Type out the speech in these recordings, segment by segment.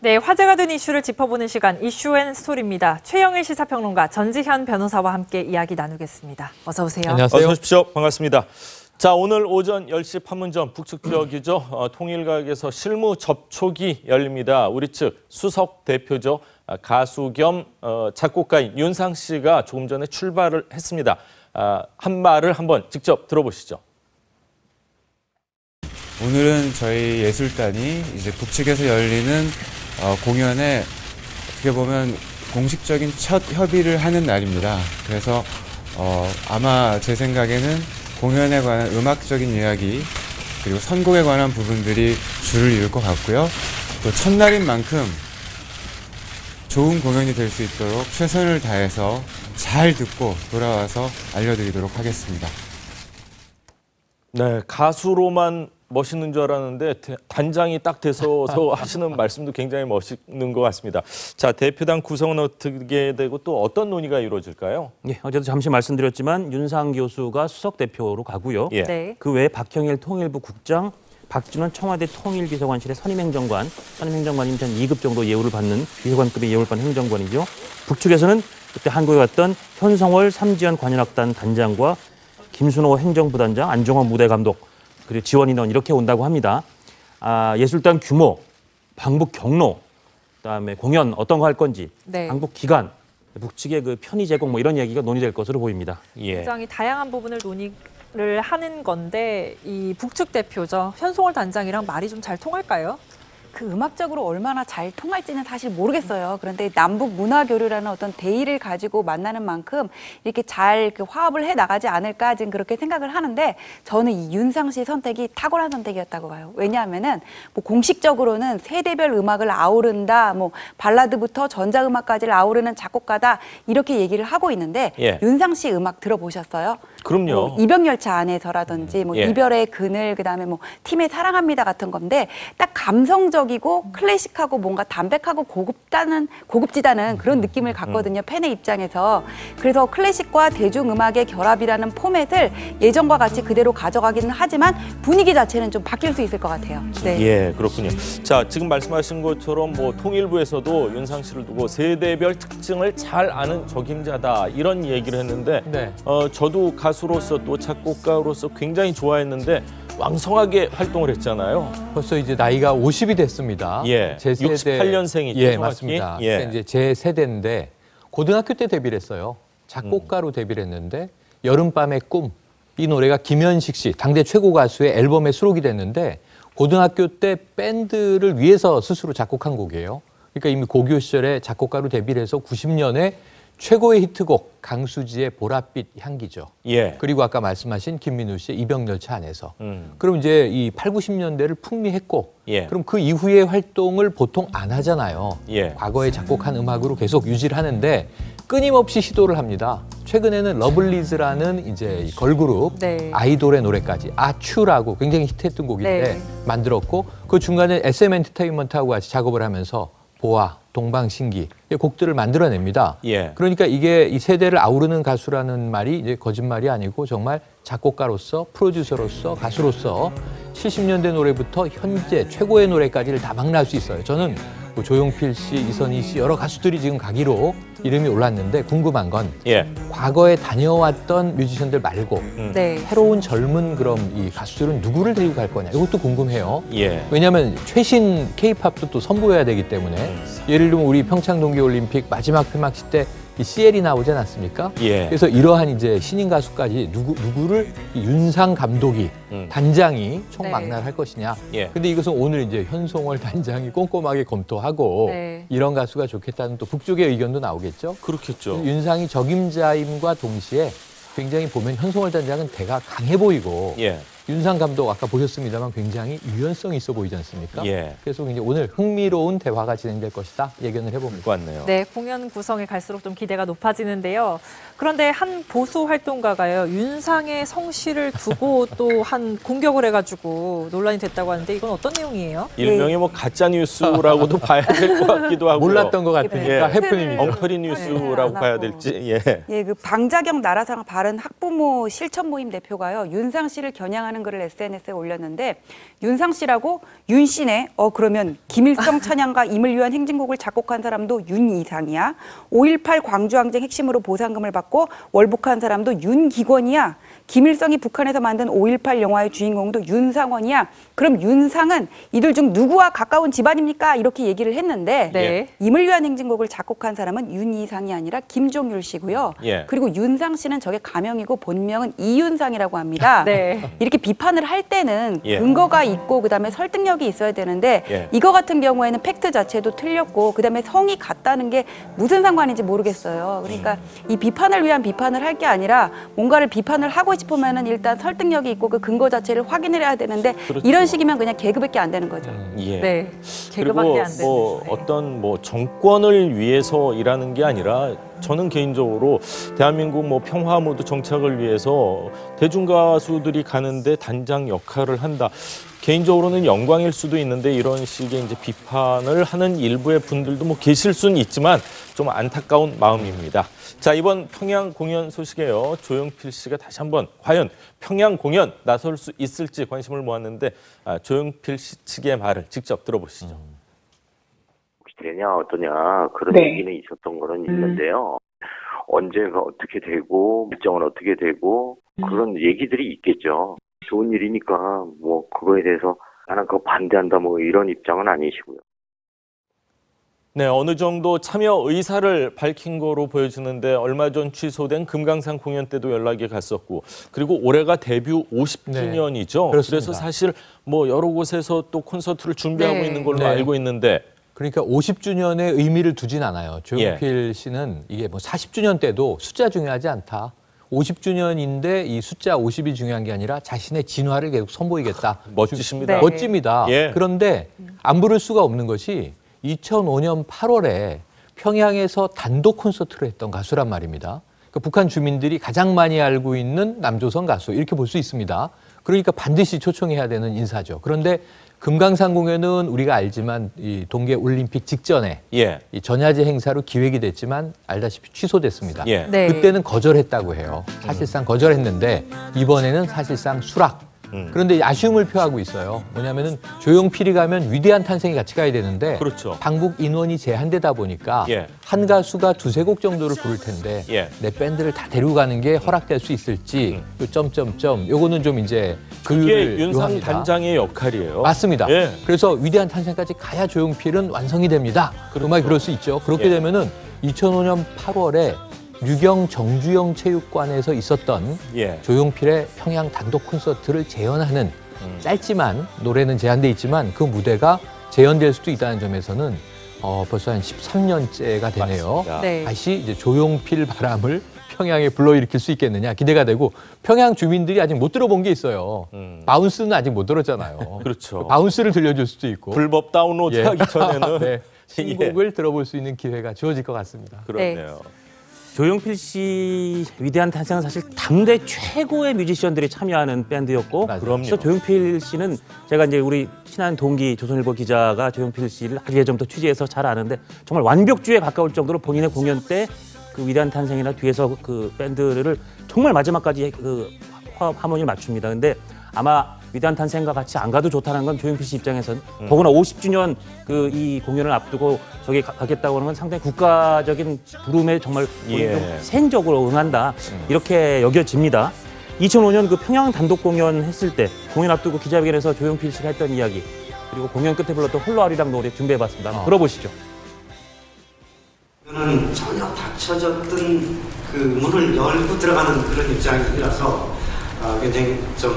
네, 화제가 된 이슈를 짚어보는 시간 이슈앤스토리입니다. 최영일 시사평론가, 전지현 변호사와 함께 이야기 나누겠습니다. 어서 오세요. 안녕하세요. 어서 오십시오. 반갑습니다. 자, 오늘 오전 10시 판문점 북측 지역이죠. 통일각에서 실무 접촉이 열립니다. 우리 측 수석 대표죠. 가수 겸 작곡가인 윤상 씨가 조금 전에 출발을 했습니다. 한 말을 한번 직접 들어보시죠. 오늘은 저희 예술단이 이제 북측에서 열리는 공연에 어떻게 보면 공식적인 첫 협의를 하는 날입니다. 그래서 아마 제 생각에는 공연에 관한 음악적인 이야기 그리고 선곡에 관한 부분들이 줄을 이룰 것 같고요. 또 첫날인 만큼 좋은 공연이 될 수 있도록 최선을 다해서 잘 듣고 돌아와서 알려드리도록 하겠습니다. 네, 가수로만 멋있는 줄 알았는데 단장이 딱 돼서 하시는 말씀도 굉장히 멋있는 것 같습니다. 자, 대표단 구성은 어떻게 되고 또 어떤 논의가 이루어질까요? 예, 어제도 잠시 말씀드렸지만 윤상 교수가 수석 대표로 가고요. 예. 네. 그 외에 박형일 통일부 국장, 박준원 청와대 통일비서관실의 선임행정관이면 한 2급 정도 예우를 받는 비서관급의 예우를 받는 행정관이죠. 북측에서는 그때 한국에 왔던 현성월 삼지연 관현악단 단장과 김순호 행정부단장, 안종원 무대감독, 그리고 지원 인원 이렇게 온다고 합니다. 예술단 규모, 방북 경로, 그다음에 공연 어떤 거 할 건지, 네. 방북 기간, 북측의 그 편의 제공 뭐 이런 이야기가 논의될 것으로 보입니다. 예. 굉장히 다양한 부분을 논의를 하는 건데 이 북측 대표죠. 현송월 단장이랑 말이 좀 잘 통할까요? 그 음악적으로 얼마나 잘 통할지는 사실 모르겠어요. 그런데 남북 문화 교류라는 어떤 대의를 가지고 만나는 만큼 이렇게 잘 그 화합을 해 나가지 않을까 지금 그렇게 생각을 하는데 저는 이 윤상 씨 선택이 탁월한 선택이었다고 봐요. 왜냐하면은 뭐 공식적으로는 세대별 음악을 아우른다, 뭐 발라드부터 전자음악까지를 아우르는 작곡가다 이렇게 얘기를 하고 있는데 예. 윤상 씨 음악 들어보셨어요? 그럼요. 뭐 이병열차 안에서라든지 뭐 예. 이별의 그늘 그다음에 뭐 팀의 사랑합니다 같은 건데 딱 감성적이고 클래식하고 뭔가 담백하고 고급지다는 그런 느낌을 갖거든요. 팬의 입장에서. 그래서 클래식과 대중음악의 결합이라는 포맷을 예전과 같이 그대로 가져가기는 하지만 분위기 자체는 좀 바뀔 수 있을 것 같아요. 네. 예, 그렇군요. 자, 지금 말씀하신 것처럼 뭐 통일부에서도 윤상 씨를 두고 세대별 특징을 잘 아는 적임자다 이런 얘기를 했는데 네. 저도 가수로서 또 작곡가로서 굉장히 좋아했는데 왕성하게 활동을 했잖아요. 벌써 이제 나이가 50이 됐습니다. 예, 제 세대 68년생이죠. 예, 맞습니다. 예. 그러니까 이제 제 세대인데 고등학교 때 데뷔를 했어요. 작곡가로 데뷔를 했는데 여름밤의 꿈 이 노래가 김현식 씨 당대 최고 가수의 앨범에 수록이 됐는데 고등학교 때 밴드를 위해서 스스로 작곡한 곡이에요. 그러니까 이미 고교 시절에 작곡가로 데뷔를 해서 90년에 최고의 히트곡 강수지의 보랏빛 향기죠. 예. 그리고 아까 말씀하신 김민우 씨의 이병열차 안에서. 그럼 이제 이 8, 90년대를 풍미했고 예. 그럼 그 이후의 활동을 보통 안 하잖아요. 예. 과거에 작곡한 음악으로 계속 유지를 하는데 끊임없이 시도를 합니다. 최근에는 러블리즈라는 이제 이 걸그룹 네. 아이돌의 노래까지 아츄라고 굉장히 히트했던 곡인데 네. 만들었고 그 중간에 SM 엔터테인먼트하고 같이 작업을 하면서 보아, 동방신기 곡들을 만들어냅니다. 예. 그러니까 이게 이 세대를 아우르는 가수라는 말이 이제 거짓말이 아니고 정말 작곡가로서 프로듀서로서 가수로서 70년대 노래부터 현재 최고의 노래까지를 다 망라할 수 있어요. 저는 뭐 조용필 씨, 이선희 씨 여러 가수들이 지금 가기로 이름이 올랐는데 궁금한 건 예. 과거에 다녀왔던 뮤지션들 말고 네. 새로운 젊은 그럼 이 가수들은 누구를 데리고 갈 거냐 이것도 궁금해요. 예. 왜냐하면 최신 K-팝도 또 선보여야 되기 때문에 예를 들면 우리 평창 동계올림픽 마지막 폐막식 때 이 CL이 나오지 않았습니까? 예. 그래서 이러한 이제 신인 가수까지 누구를 이 윤상 감독이 단장이 총망라할 것이냐. 예. 근데 이것은 오늘 이제 현송월 단장이 꼼꼼하게 검토하고 네. 이런 가수가 좋겠다는 또 북쪽의 의견도 나오겠죠. 그렇겠죠. 윤상이 적임자임과 동시에 굉장히 보면 현송월 단장은 대가 강해 보이고 예. 윤상 감독 아까 보셨습니다만 굉장히 유연성이 있어 보이지 않습니까? 예. 그래서 굉장히 오늘 흥미로운 대화가 진행될 것이다 예견을 해봅니다. 같네요. 네, 공연 구성에 갈수록 좀 기대가 높아지는데요. 그런데 한 보수 활동가가요, 윤상의 성씨를 두고 또 한 공격을 해가지고 논란이 됐다고 하는데 이건 어떤 내용이에요? 일명의 뭐 가짜 뉴스라고도 봐야 될 것 같기도 하고요. 몰랐던 것 같으니까 예. 해프닝이죠. 엉터리 뉴스라고 봐야 될지. 예. 예, 그 방자경 나라상 바른 학부모 실천 모임 대표가요, 윤상 씨를 겨냥하는 글을 SNS에 올렸는데, 윤상 씨라고 윤 씨네. 그러면 김일성 찬양과 임을 위한 행진곡을 작곡한 사람도 윤이상이야. 5.18 광주항쟁 핵심으로 보상금을 받고 월북한 사람도 윤기권이야. 김일성이 북한에서 만든 5.18 영화의 주인공도 윤상원이야. 그럼 윤상은 이들 중 누구와 가까운 집안입니까? 이렇게 얘기를 했는데 네. 임을 위한 행진곡을 작곡한 사람은 윤이상이 아니라 김종율 씨고요. 예. 그리고 윤상 씨는 저게 가명이고 본명은 이윤상이라고 합니다. 네. 이렇게 비판을 할 때는 예. 근거가 있고 그다음에 설득력이 있어야 되는데 예. 이거 같은 경우에는 팩트 자체도 틀렸고 그다음에 성이 같다는 게 무슨 상관인지 모르겠어요. 그러니까 이 비판을 위한 비판을 할 게 아니라 뭔가를 비판을 하고 싶으면은 일단 설득력이 있고 그 근거 자체를 확인을 해야 되는데 그렇죠. 이런 식이면 그냥 개그밖에 안 되는 거죠. 예. 네. 그리고 개그밖에 안 되는. 뭐 어떤 뭐 정권을 위해서 일하는 게 아니라 저는 개인적으로 대한민국 뭐 평화 모드 정착을 위해서 대중 가수들이 가는데 단장 역할을 한다. 개인적으로는 영광일 수도 있는데 이런 식의 이제 비판을 하는 일부의 분들도 뭐 계실 수는 있지만 좀 안타까운 마음입니다. 자, 이번 평양 공연 소식에요. 조용필 씨가 다시 한번 과연 평양 공연 나설 수 있을지 관심을 모았는데 조용필 씨 측의 말을 직접 들어보시죠. 되냐 어떠냐 그런 네. 얘기는 있었던 거는 있는데요. 언제가 어떻게 되고 일정은 어떻게 되고 그런 얘기들이 있겠죠. 좋은 일이니까 뭐 그거에 대해서 나는 그거 반대한다 뭐 이런 입장은 아니시고요. 네, 어느 정도 참여 의사를 밝힌 거로 보여지는데 얼마 전 취소된 금강산 공연 때도 연락이 갔었고 그리고 올해가 데뷔 50주년이죠. 네, 그렇습니다. 그래서 사실 뭐 여러 곳에서 또 콘서트를 준비하고 네. 있는 걸로 네. 알고 있는데 그러니까 50주년의 의미를 두진 않아요. 조용필 씨는 이게 뭐 40주년 때도 숫자 중요하지 않다. 50주년인데 이 숫자 50이 중요한 게 아니라 자신의 진화를 계속 선보이겠다. 멋지십니다. 네. 멋집니다. 예. 그런데 안 부를 수가 없는 것이 2005년 8월에 평양에서 단독 콘서트를 했던 가수란 말입니다. 그러니까 북한 주민들이 가장 많이 알고 있는 남조선 가수 이렇게 볼 수 있습니다. 그러니까 반드시 초청해야 되는 인사죠. 그런데 금강산 공연은 우리가 알지만 이 동계 올림픽 직전에 예. 이 전야제 행사로 기획이 됐지만 알다시피 취소됐습니다. 예. 네. 그때는 거절했다고 해요. 사실상 거절했는데 이번에는 사실상 수락. 그런데 아쉬움을 표하고 있어요. 뭐냐면은 조용필이 가면 위대한 탄생이 같이 가야 되는데 그렇죠. 방북 인원이 제한되다 보니까 예. 한 가수가 두세 곡 정도를 부를 텐데 예. 내 밴드를 다 데리고 가는 게 허락될 수 있을지 요 점점점 요거는 좀 이제 그게 그게 윤상 단장의 역할이에요. 맞습니다. 예. 그래서 위대한 탄생까지 가야 조용필은 완성이 됩니다. 정말 그럴 수 있죠. 그렇게 예. 되면은 2005년 8월에 유경 정주영 체육관에서 있었던 예. 조용필의 평양 단독 콘서트를 재현하는 짧지만 노래는 제한돼 있지만 그 무대가 재현될 수도 있다는 점에서는 벌써 한 13년째가 되네요. 맞습니다. 네. 다시 이제 조용필 바람을 평양에 불러일으킬 수 있겠느냐 기대가 되고 평양 주민들이 아직 못 들어본 게 있어요. 바운스는 아직 못 들었잖아요. 그렇죠. 바운스를 들려줄 수도 있고 불법 다운로드하기 전에는 네, 신곡을 들어볼 수 있는 기회가 주어질 것 같습니다. 그렇네요. 조용필 씨 위대한 탄생은 사실 당대 최고의 뮤지션들이 참여하는 밴드였고 맞아요. 그럼요. 그래서 조용필 씨는 제가 이제 우리 친한 동기 조선일보 기자가 조용필 씨를 아주 예전부터 취재해서 잘 아는데 정말 완벽주의에 가까울 정도로 본인의 공연 때 그 위대한 탄생이나 뒤에서 그 밴드를 정말 마지막까지 그 하모니를 맞춥니다. 근데 아마 위대한 탄생과 같이 안 가도 좋다는 건 조용필 씨 입장에서는 더구나 50주년 그 이 공연을 앞두고 저기 가겠다고 하는 건 상당히 국가적인 부름에 정말 예. 생적으로 응한다 이렇게 여겨집니다. 2005년 그 평양 단독 공연 했을 때 공연 앞두고 기자회견에서 조용필 씨가 했던 이야기 그리고 공연 끝에 불렀던 홀로 아리랑 노래 준비해봤습니다. 한번 들어보시죠. 저는 전혀 닫혀졌던 그 문을 열고 들어가는 그런 입장이라서 굉장히 좀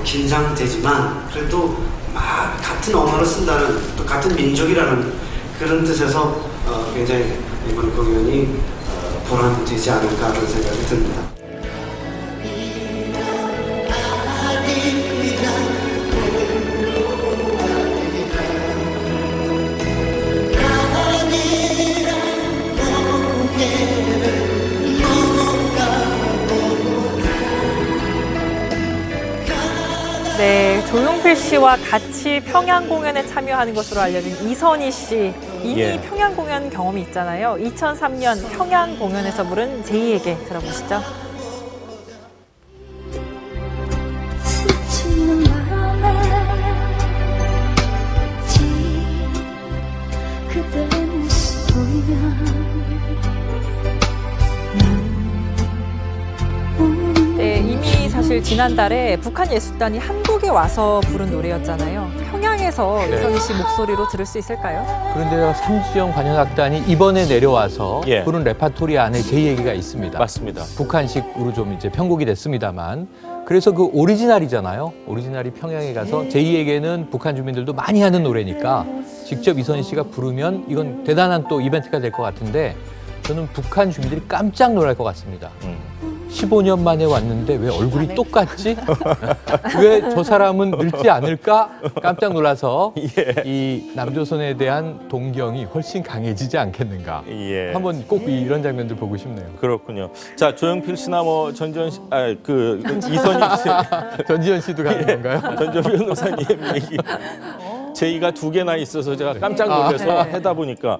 긴장되지만 그래도 막 같은 언어를 쓴다는 또 같은 민족이라는 그런 뜻에서 굉장히 이번 공연이 보람되지 않을까 그런 생각이 듭니다. 조용필 씨와 같이 평양 공연에 참여하는 것으로 알려진 이선희 씨. 이미 평양 공연 경험이 있잖아요. 2003년 평양 공연에서 부른 제이에게 들어보시죠. 네, 이미 사실 지난달에 북한 예술단이 한국에 와서 부른 노래였잖아요. 평양에서 이선희 씨 목소리로 들을 수 있을까요? 그런데요, 삼지영 관현악단이 이번에 내려와서 부른 레파토리 안에 제 얘기가 있습니다. 맞습니다. 북한식으로 좀 이제 편곡이 됐습니다만, 그래서 그 오리지널이잖아요. 오리지널이 평양에 가서 제2에게는 북한 주민들도 많이 하는 노래니까 직접 이선희 씨가 부르면 이건 대단한 또 이벤트가 될 것 같은데, 저는 북한 주민들이 깜짝 놀랄 것 같습니다. 15년 만에 왔는데 왜 얼굴이 똑같지? 왜 저 사람은 늙지 않을까? 깜짝 놀라서 이 남조선에 대한 동경이 훨씬 강해지지 않겠는가. 한번 꼭 이런 장면들 보고 싶네요. 그렇군요. 자, 조용필 씨나 뭐 전지현 씨, 이선희 씨, 전지현 씨도 가는 건가요? 전지현 변호사님 얘기. 제의가 2개나 있어서 제가 깜짝 놀라서 하다 보니까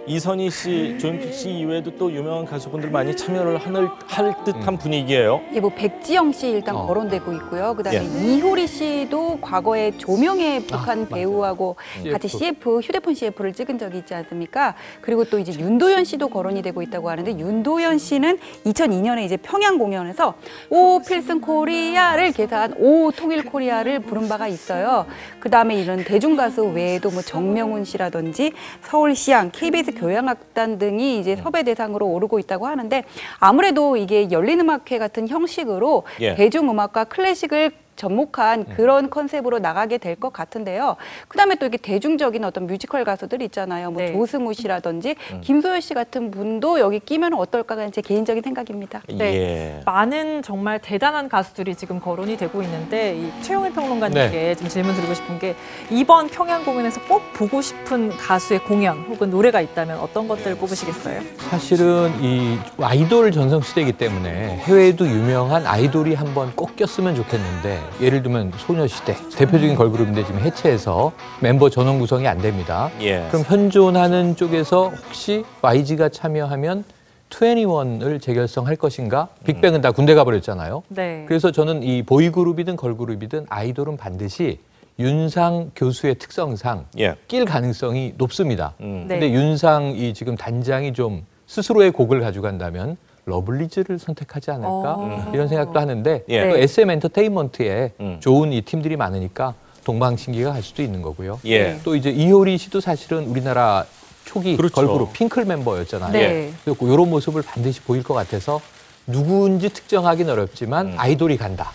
이선희 씨, 조용필 씨 이외에도 또 유명한 가수분들 많이 참여를 할 듯한 분위기예요. 예, 뭐 백지영 씨 일단 거론되고 있고요. 그다음에 이효리 씨도 과거에 조명의 북한 배우하고 같이 CF, 휴대폰 CF를 찍은 적이 있지 않습니까? 그리고 또 이제 윤도현 씨도 거론이 되고 있다고 하는데, 윤도현 씨는 2002년에 이제 평양 공연에서 오 필승 코리아를 개사한 오 통일 코리아를 부른 바가 있어요. 그다음에 이런 대중 가수 외에도 뭐 정명훈 씨라든지 서울시향, KBS 교향악단 등이 이제 섭외 대상으로 오르고 있다고 하는데, 아무래도 이게 열린음악회 같은 형식으로 대중음악과 클래식을 접목한 그런 컨셉으로 나가게 될 것 같은데요. 그다음에 또 이게 대중적인 어떤 뮤지컬 가수들 있잖아요. 뭐 조승우 씨라든지 김소연 씨 같은 분도 여기 끼면 어떨까가 제 개인적인 생각입니다. 네, 많은 정말 대단한 가수들이 지금 거론이 되고 있는데, 이 최영일 평론가님께 좀 질문 드리고 싶은 게, 이번 평양 공연에서 꼭 보고 싶은 가수의 공연 혹은 노래가 있다면 어떤 것들을 꼽으시겠어요? 사실은 이 아이돌 전성시대이기 때문에 해외에도 유명한 아이돌이 한번 꼭 꼈으면 좋겠는데, 예를 들면 소녀시대 대표적인 걸그룹인데 지금 해체해서 멤버 전원 구성이 안 됩니다. 그럼 현존하는 쪽에서 혹시 YG가 참여하면 21을 재결성할 것인가? 빅뱅은 다 군대 가버렸잖아요. 그래서 저는 이 보이그룹이든 걸그룹이든 아이돌은 반드시 윤상 교수의 특성상 낄 가능성이 높습니다. 근데 윤상이 지금 단장이 좀 스스로의 곡을 가져간다면 러블리즈를 선택하지 않을까 이런 생각도 하는데, 또 SM 엔터테인먼트에 좋은 이 팀들이 많으니까 동방신기가 갈 수도 있는 거고요. 또 이제 이효리 씨도 사실은 우리나라 초기 걸그룹 핑클 멤버였잖아요. 그래서 이런 모습을 반드시 보일 것 같아서 누구인지 특정하기는 어렵지만 아이돌이 간다.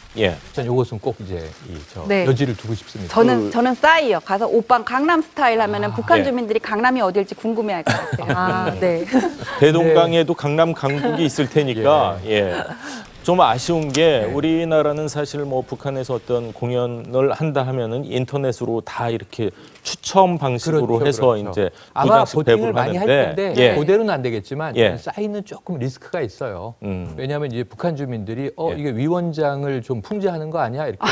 전 이것은 꼭 이제 여지를 두고 싶습니다. 저는 싸이요. 가서 오빠 강남 스타일 하면은 북한 주민들이 강남이 어딜지 궁금해할 것 같아요. 대동강에도 강남 강북이 있을 테니까 좀 아쉬운 게 우리나라는 사실 뭐 북한에서 어떤 공연을 한다 하면은 인터넷으로 다 이렇게 추첨 방식으로 해서 이제 아마 부장씩 배부를 많이 할 하는데 텐데 그대로는 안 되겠지만 싸이는 조금 리스크가 있어요. 왜냐하면 이제 북한 주민들이 이게 위원장을 좀 풍자하는 거 아니야 이렇게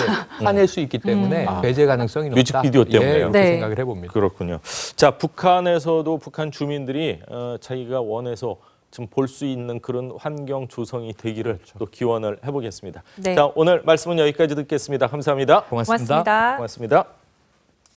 화낼 수 있기 때문에 배제 가능성이 높다. 뮤직비디오 때문에요. 이렇게 생각을 해봅니다. 그렇군요. 자, 북한에서도 북한 주민들이 자기가 원해서 좀 볼 수 있는 그런 환경 조성이 되기를 또 기원을 해보겠습니다. 자, 오늘 말씀은 여기까지 듣겠습니다. 감사합니다. 고맙습니다. 고맙습니다.